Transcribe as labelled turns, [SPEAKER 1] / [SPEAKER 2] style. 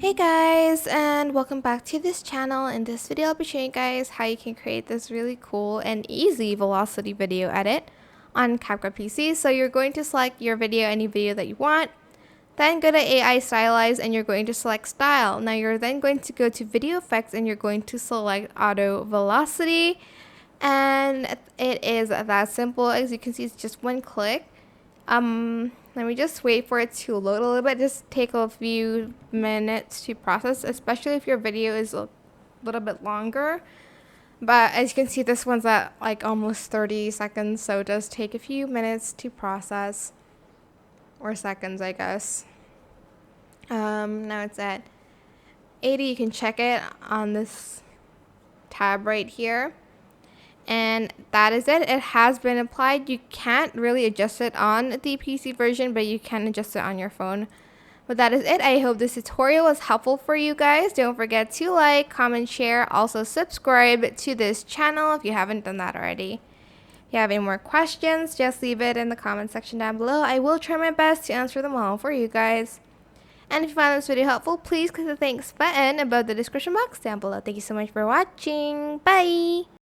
[SPEAKER 1] Hey guys, and welcome back to this channel. In this video I'll be showing you guys how you can create this really cool and easy velocity video edit on CapCut PC. So you're going to select your video, any video that you want, then go to AI stylize and you're going to select style. Now you're then going to go to video effects and you're going to select auto velocity, and it is that simple. As you can see, it's just one click. Let me just wait for it to load a little bit. Just take a few minutes to process, especially if your video is a little bit longer. But as you can see, this one's at like almost 30 seconds, so it does take a few minutes to process, or seconds, I guess. Now it's at 80. You can check it on this tab right here. And that is it. It has been applied. You can't really adjust it on the PC version, but you can adjust it on your phone. But that is it. I hope this tutorial was helpful for you guys. Don't forget to like, comment, share. Also subscribe to this channel if you haven't done that already. If you have any more questions, just leave it in the comment section down below. I will try my best to answer them all for you guys. And if you found this video helpful, please click the thanks button above the description box down below. Thank you so much for watching. Bye!